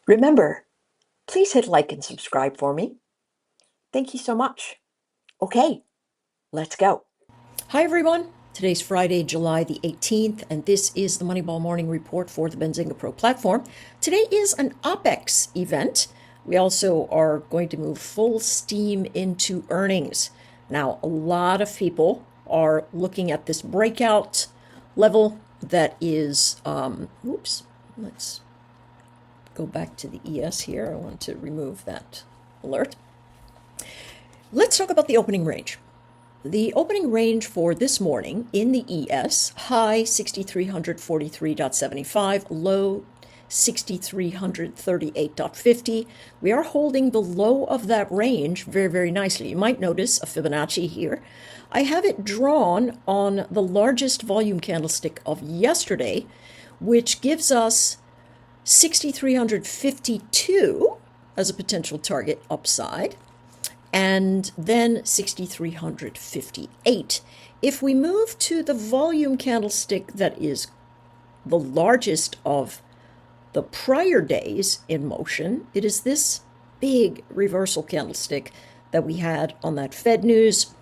Remember, please hit like and subscribe for me. Thank you so much. Okay, let's go. Hi, everyone. Today's Friday, July the 18th, and this is the Moneyball Morning Report for the Benzinga Pro platform. Today is an OPEX event. We also are going to move full steam into earnings. Now, a lot of people are looking at this breakout level that is, let's go back to the ES here. I want to remove that alert. Let's talk about the opening range. The opening range for this morning in the ES, high 6,343.75, low 6,338.50. We are holding the low of that range very, very nicely. You might notice a Fibonacci here. I have it drawn on the largest volume candlestick of yesterday, which gives us 6,352 as a potential target upside, and then 6,358. If we move to the volume candlestick that is the largest of the prior days in motion, it is this big reversal candlestick that we had on that Fed news.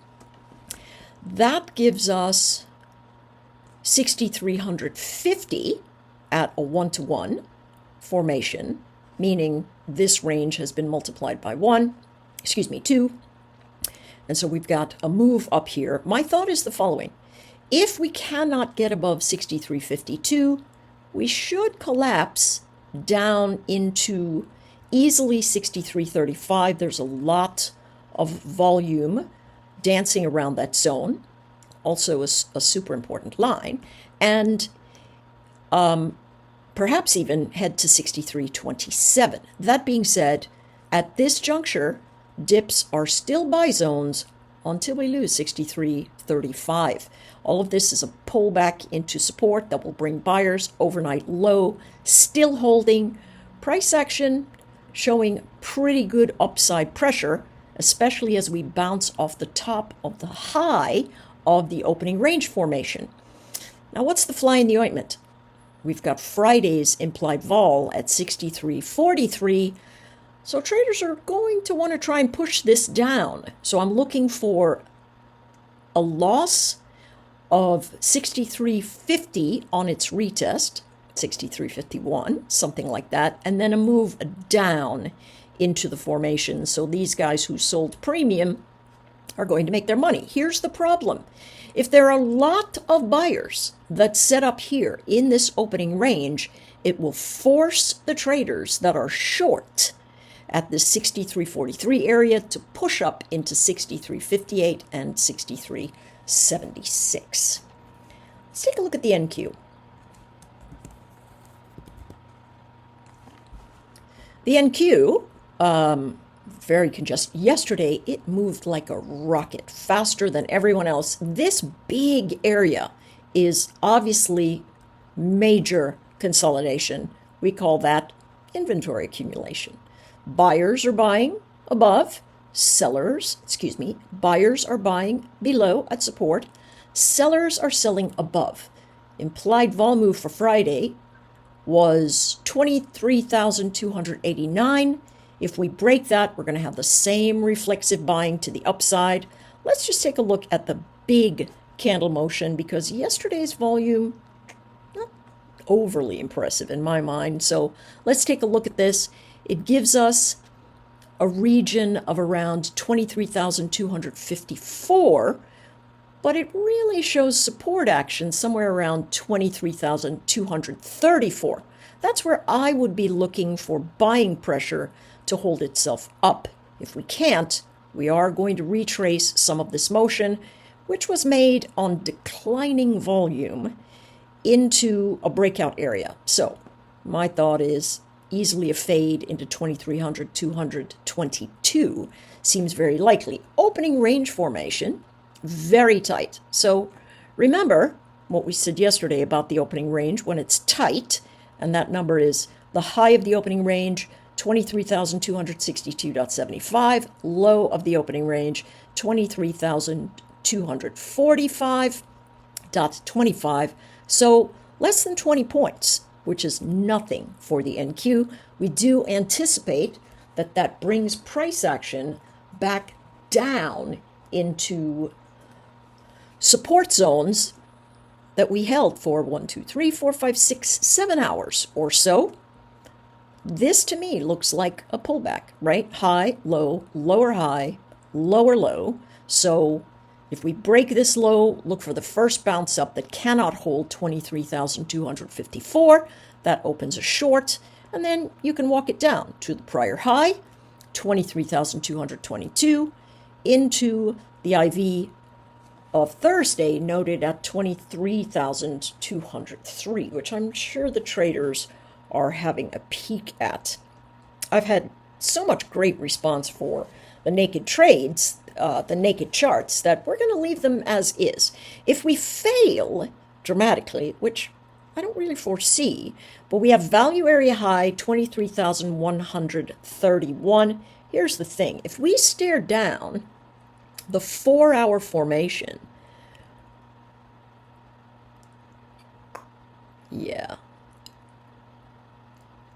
That gives us 6,350 at a 1-to-1 formation, meaning this range has been multiplied by 2. And so we've got a move up here. My thought is the following. If we cannot get above 6,352, we should collapse down into easily 6,335. There's a lot of volume dancing around that zone. Also a super important line. And perhaps even head to 63.27. That being said, at this juncture, dips are still buy zones until we lose 63.35. All of this is a pullback into support that will bring buyers. Overnight low, still holding. Price action showing pretty good upside pressure, especially as we bounce off the top of the high of the opening range formation. Now, what's the fly in the ointment? We've got Friday's implied vol at 63.43. So traders are going to want to try and push this down. So I'm looking for a loss of 63.50 on its retest, 63.51, something like that, and then a move down into the formation. So these guys who sold premium are going to make their money. Here's the problem. If there are a lot of buyers that set up here in this opening range, it will force the traders that are short at the 63.43 area to push up into 63.58 and 63.76. Let's take a look at the NQ. The NQ, very congested. Yesterday, it moved like a rocket, faster than everyone else. This big area is obviously major consolidation. We call that inventory accumulation. Buyers are buying above, buyers are buying below at support, sellers are selling above. Implied vol move for Friday was 23,289. If we break that, we're going to have the same reflexive buying to the upside. Let's just take a look at the big candle motion because yesterday's volume, not overly impressive in my mind. So let's take a look at this. It gives us a region of around 23,254, but it really shows support action somewhere around 23,234. That's where I would be looking for buying pressure to hold itself up. If we can't, we are going to retrace some of this motion, which was made on declining volume, into a breakout area. So my thought is easily a fade into 2300, 222 seems very likely. Opening range formation, very tight. So remember what we said yesterday about the opening range when it's tight, and that number is the high of the opening range, 23,262.75, low of the opening range, 23,245.25. So less than 20 points which is nothing for the NQ. We do anticipate that that brings price action back down into support zones that we held for 1, 2, 3, 4, 5, 6, 7 hours or so. This to me looks like a pullback, right? High, low, lower high, lower low. So if we break this low, look for the first bounce up that cannot hold 23,254. That opens a short, and then you can walk it down to the prior high, 23,222, into the IV of Thursday noted at 23,203, which I'm sure the traders are having a peek at. I've had so much great response for the naked trades, the naked charts, that we're going to leave them as is. If we fail dramatically, which I don't really foresee, but we have value area high 23,131. Here's the thing. If we stare down the 4-hour formation, yeah,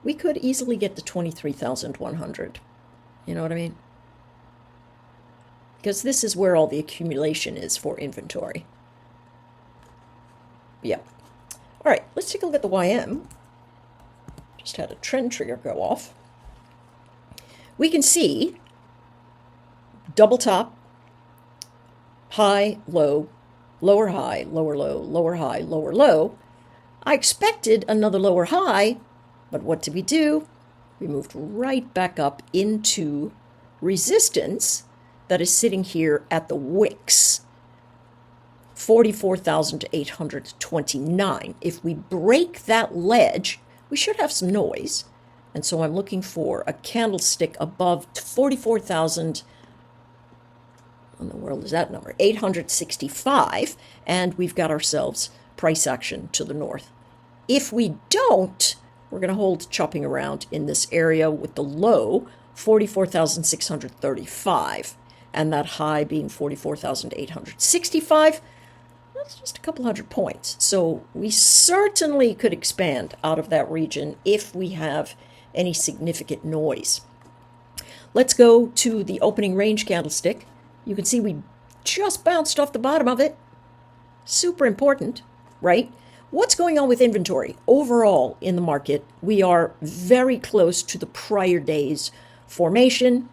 we could easily get to 23,100. You know what I mean? Because this is where all the accumulation is for inventory. Yeah. All right, let's take a look at the YM. Just had a trend trigger go off. We can see double top, high, low, lower high, lower low, lower high, lower low. I expected another lower high, but what did we do? We moved right back up into resistance that is sitting here at the wicks, 44,829. If we break that ledge, we should have some noise. And so I'm looking for a candlestick above 44,000. What in the world is that number? 865. And we've got ourselves price action to the north. If we don't, we're going to hold chopping around in this area with the low 44,635 and that high being 44,865. That's just a couple hundred points. So we certainly could expand out of that region if we have any significant noise. Let's go to the opening range candlestick. You can see we just bounced off the bottom of it. Super important, right? What's going on with inventory? Overall in the market, we are very close to the prior day's formation.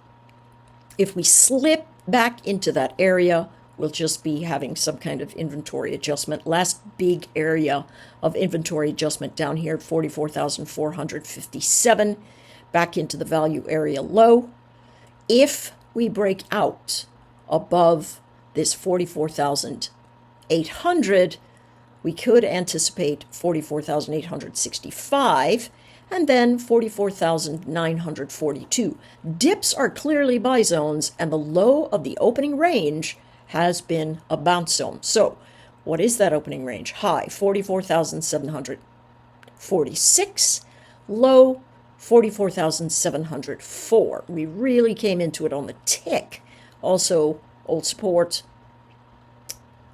If we slip back into that area, we'll just be having some kind of inventory adjustment. Last big area of inventory adjustment down here at 44,457, back into the value area low. If we break out above this 44,800, we could anticipate 44,865 and then 44,942. Dips are clearly buy zones, and the low of the opening range has been a bounce zone. So what is that opening range? High 44,746, low 44,704. We really came into it on the tick. Also, old support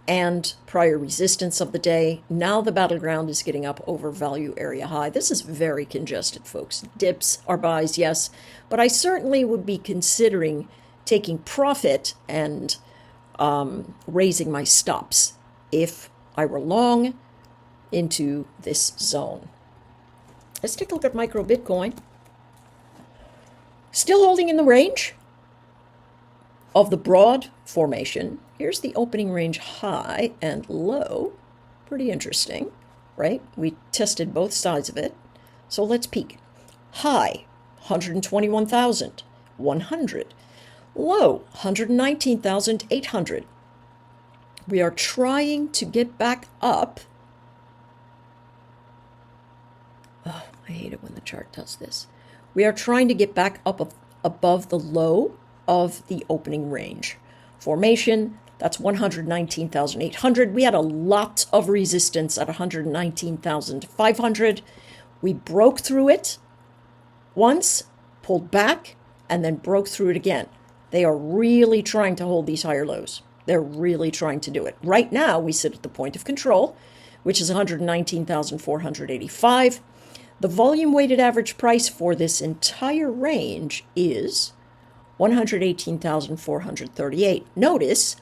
and prior resistance of the day. Now the battleground is getting up over value area high. This is very congested, folks. Dips are buys, yes, but I certainly would be considering taking profit and raising my stops if I were long into this zone. Let's take a look at micro Bitcoin. Still holding in the range of the broad formation. Here's the opening range high and low. Pretty interesting, right? We tested both sides of it. So let's peek. High, 121,100. Low, 119,800. We are trying to get back up. Oh, I hate it when the chart does this. We are trying to get back up above the low of the opening range formation. That's 119,800. We had a lot of resistance at 119,500. We broke through it once, pulled back, and then broke through it again. They are really trying to hold these higher lows. They're really trying to do it. Right now, we sit at the point of control, which is 119,485. The volume weighted average price for this entire range is 118,438. Notice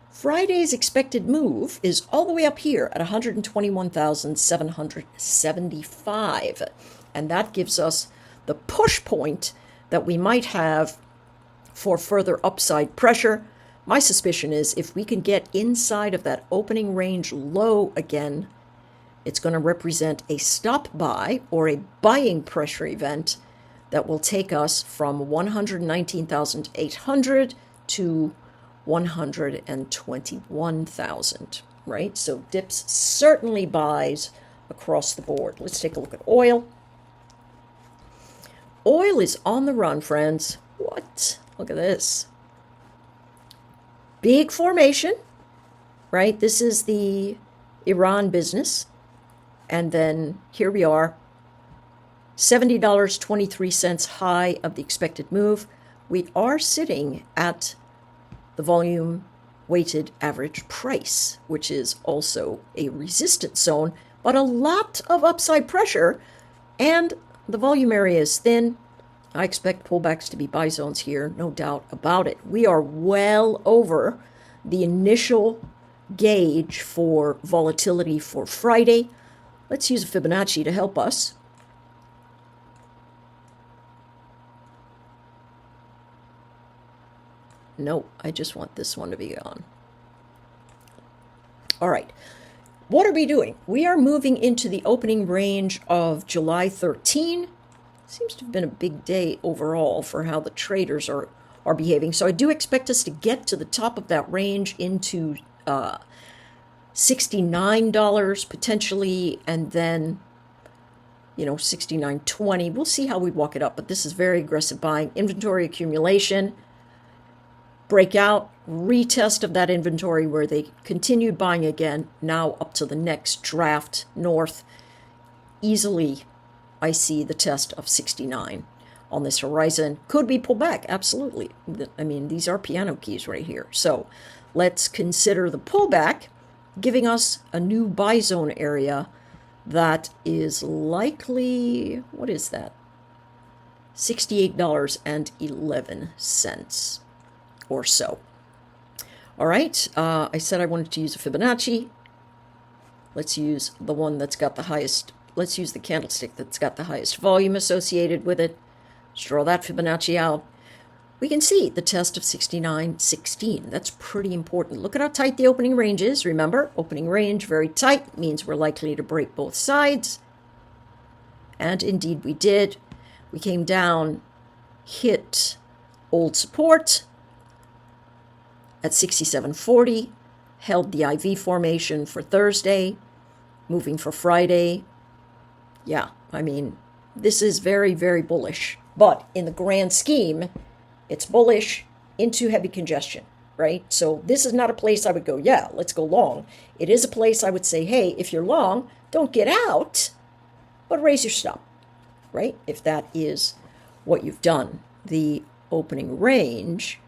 Friday's expected move is all the way up here at 121,775. And that gives us the push point that we might have for further upside pressure. My suspicion is if we can get inside of that opening range low again, it's going to represent a stop buy or a buying pressure event that will take us from 119,800 to 121,000, right? So dips certainly buys across the board. Let's take a look at oil. Oil is on the run, friends. What? Look at this. Big formation, right? This is the Iran business. And then here we are, $70.23 high of the expected move. We are sitting at the volume weighted average price, which is also a resistance zone, but a lot of upside pressure, and the volume area is thin. I expect pullbacks to be buy zones here, no doubt about it. We are well over the initial gauge for volatility for Friday. Let's use a Fibonacci to help us. No, I just want this one to be gone. All right. What are we doing? We are moving into the opening range of July 13. Seems to have been a big day overall for how the traders are behaving. So I do expect us to get to the top of that range into $69 potentially, and then, $69.20. We'll see how we walk it up, but this is very aggressive buying. Inventory accumulation, breakout, retest of that inventory where they continued buying again, now up to the next draft north. Easily, I see the test of 69 on this horizon. Could be pullback, absolutely. I mean, these are piano keys right here. So let's consider the pullback, giving us a new buy zone area that is likely, what is that? $68.11 or so. All right, I said I wanted to use a Fibonacci. Let's use the one that's got the highest, let's use the candlestick that's got the highest volume associated with it. Let's draw that Fibonacci out. We can see the test of 69.16. That's pretty important. Look at how tight the opening range is. Remember, opening range very tight means we're likely to break both sides. And indeed we did. We came down, hit old support at 67.40, held the IV formation for Thursday, moving for Friday. Yeah, I mean, this is very, very bullish. But in the grand scheme, it's bullish into heavy congestion, right? So this is not a place I would go, yeah, let's go long. It is a place I would say, hey, if you're long, don't get out, but raise your stop, right? If that is what you've done. The opening range,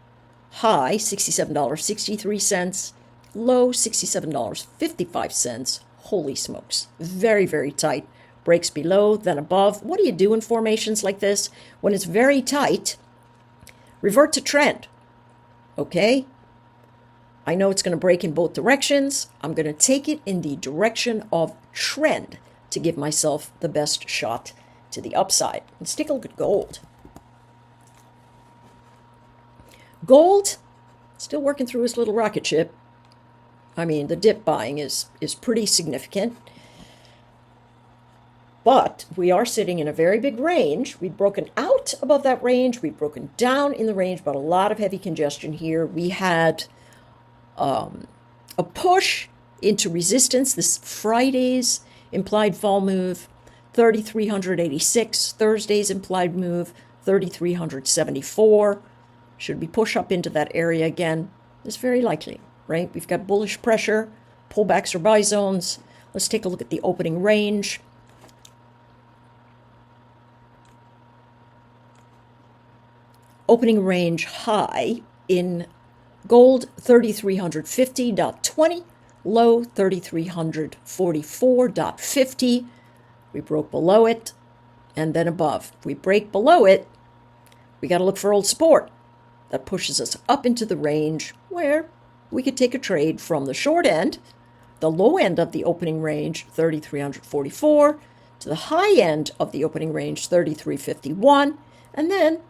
high $67.63, low $67.55. Holy smokes. Very, very tight. Breaks below, then above. What do you do in formations like this? When it's very tight, revert to trend, okay? I know it's going to break in both directions. I'm going to take it in the direction of trend to give myself the best shot to the upside. Let's take a look at gold. Gold, still working through his little rocket ship. I mean, the dip buying is pretty significant. But we are sitting in a very big range. We've broken out above that range. We've broken down in the range, but a lot of heavy congestion here. We had a push into resistance. This Friday's implied fall move, 3,386. Thursday's implied move, 3,374. Should we push up into that area again? It's very likely, right? We've got bullish pressure, pullbacks or buy zones. Let's take a look at the opening range. Opening range high in gold, 3,350.20, low 3,344.50. We broke below it. and then above. If we break below it, we got to look for old support. That pushes us up into the range where we could take a trade from the short end, the low end of the opening range, 3,344, to the high end of the opening range, 3,351, and then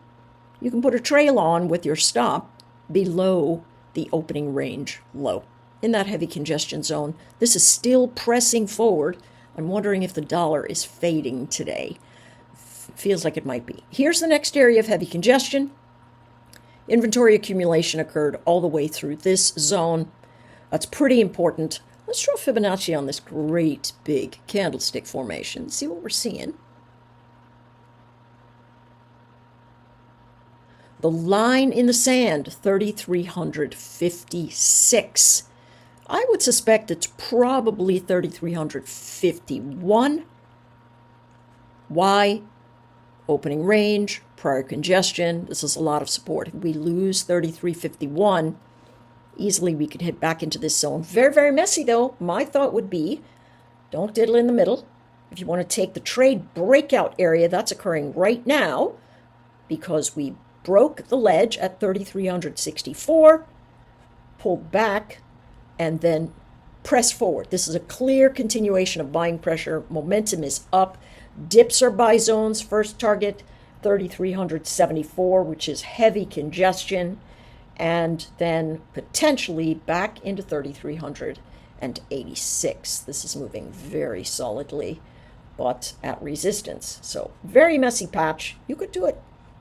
you can put a trail on with your stop below the opening range low. In that heavy congestion zone, this is still pressing forward. I'm wondering if the dollar is fading today. Feels like it might be. Here's the next area of heavy congestion. Inventory accumulation occurred all the way through this zone. That's pretty important. Let's draw Fibonacci on this great big candlestick formation. See what we're seeing. The line in the sand, 3,356. I would suspect it's probably 3,351. Why? Opening range, prior congestion. This is a lot of support. If we lose 3,351, easily we could hit back into this zone. Very, very messy though. My thought would be, don't diddle in the middle. If you want to take the trade breakout area, that's occurring right now because we broke the ledge at 3,364, pulled back, and then press forward. This is a clear continuation of buying pressure. Momentum is up. Dips are buy zones. First target, 3,374, which is heavy congestion. And then potentially back into 3,386. This is moving very solidly, but at resistance. So very messy patch. You could do it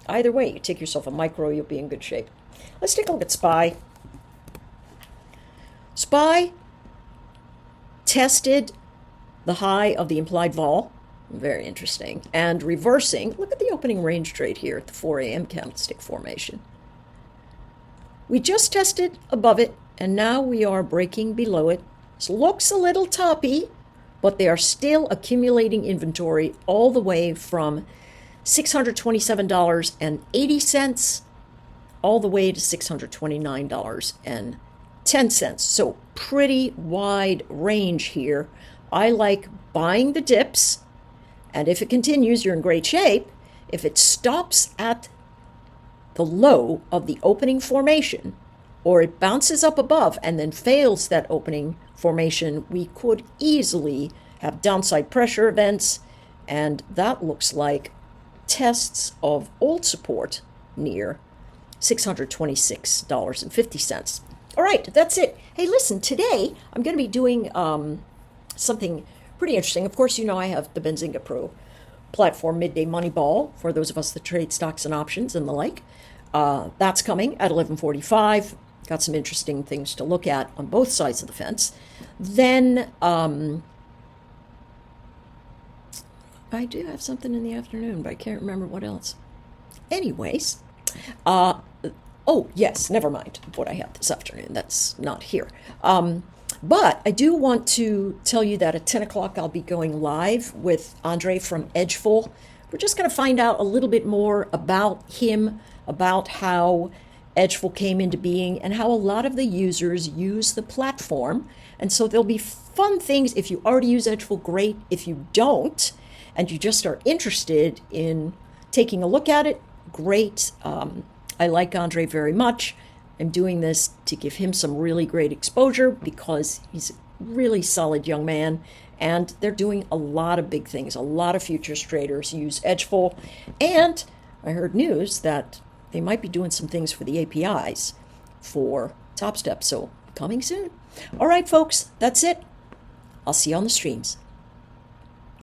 either way. You take yourself a micro, you'll be in good shape. Let's take a look at SPY. SPY tested the high of the implied vol. Very interesting. And reversing. Look at the opening range trade here at the 4 a.m. candlestick formation. We just tested above it, and now we are breaking below it. This looks a little toppy, but they are still accumulating inventory all the way from $627.80 all the way to $629.10. So pretty wide range here. I like buying the dips, and if it continues, you're in great shape. If it stops at the low of the opening formation, or it bounces up above and then fails that opening formation, we could easily have downside pressure events, and that looks like tests of old support near $626.50. All right, that's it. Hey, listen, today I'm going to be doing something pretty interesting. Of course, you know I have the Benzinga Pro platform, Midday Money Ball, for those of us that trade stocks and options and the like. That's coming at 11:45. Got some interesting things to look at on both sides of the fence. Then I do have something in the afternoon, but I can't remember what else. Anyways, oh, yes, never mind what I have this afternoon. That's not here. But I do want to tell you that at 10 o'clock I'll be going live with Andre from Edgeful. We're just going to find out a little bit more about him, about how Edgeful came into being, and how a lot of the users use the platform. And so there'll be fun things. If you already use Edgeful, great. If you don't, and you just are interested in taking a look at it, great. I like Andre very much. I'm doing this to give him some really great exposure because he's a really solid young man, and they're doing a lot of big things. A lot of futures traders use Edgeful, and I heard news that they might be doing some things for the APIs for Top Step, so coming soon. All right, folks, that's it. I'll see you on the streams.